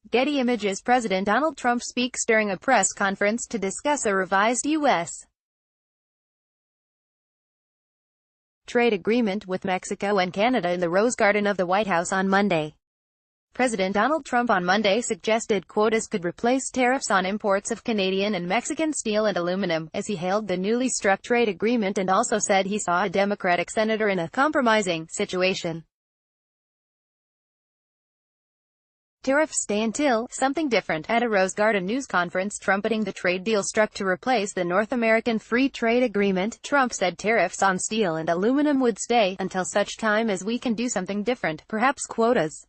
Getty Images. President Donald Trump speaks during a press conference to discuss a revised U.S. trade agreement with Mexico and Canada in the Rose Garden of the White House on Monday. President Donald Trump on Monday suggested quotas could replace tariffs on imports of Canadian and Mexican steel and aluminum, as he hailed the newly struck trade agreement, and also said he saw a Democratic senator in a compromising situation. Tariffs stay until something different. At a Rose Garden news conference trumpeting the trade deal struck to replace the North American Free Trade Agreement, Trump said tariffs on steel and aluminum would stay until such time as we can do something different, perhaps quotas.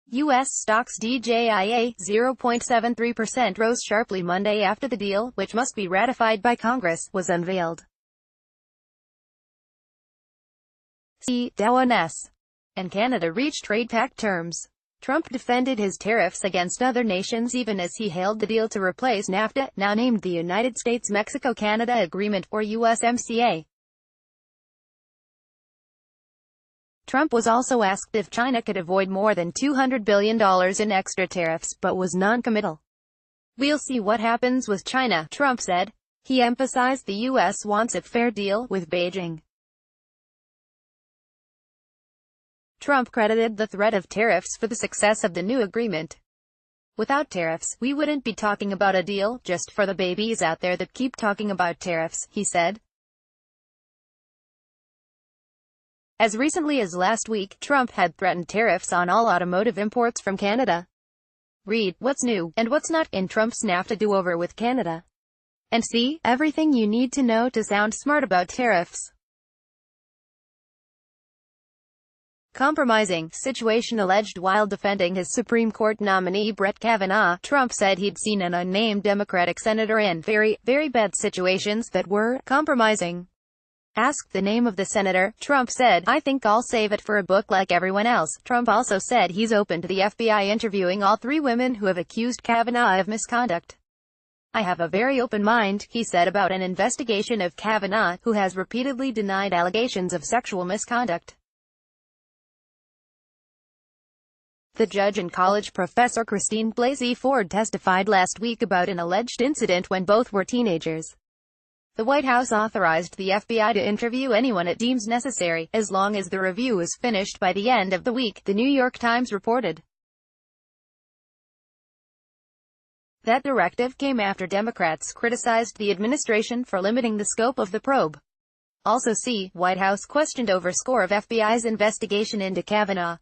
U.S. stocks DJIA 0.73% rose sharply Monday after the deal, which must be ratified by Congress, was unveiled. Dow and Canada reached trade pact terms. Trump defended his tariffs against other nations even as he hailed the deal to replace NAFTA, now named the United States-Mexico-Canada Agreement, or USMCA. Trump was also asked if China could avoid more than $200 billion in extra tariffs, but was non-committal. "We'll see what happens with China," Trump said. He emphasized the U.S. wants a fair deal with Beijing. Trump credited the threat of tariffs for the success of the new agreement. "Without tariffs, we wouldn't be talking about a deal, just for the babies out there that keep talking about tariffs," he said. As recently as last week, Trump had threatened tariffs on all automotive imports from Canada. Read what's new and what's not in Trump's NAFTA do-over with Canada, and see everything you need to know to sound smart about tariffs. Compromising situation alleged. While defending his Supreme Court nominee Brett Kavanaugh, Trump said he'd seen an unnamed Democratic senator in very bad situations that were compromising. Asked the name of the senator, Trump said, "I think I'll save it for a book like everyone else." Trump also said he's open to the FBI interviewing all three women who have accused Kavanaugh of misconduct. "I have a very open mind," he said about an investigation of Kavanaugh, who has repeatedly denied allegations of sexual misconduct. The judge and college professor Christine Blasey Ford testified last week about an alleged incident when both were teenagers. The White House authorized the FBI to interview anyone it deems necessary, as long as the review is finished by the end of the week, the New York Times reported. That directive came after Democrats criticized the administration for limiting the scope of the probe. Also see, White House questioned over score of FBI's investigation into Kavanaugh.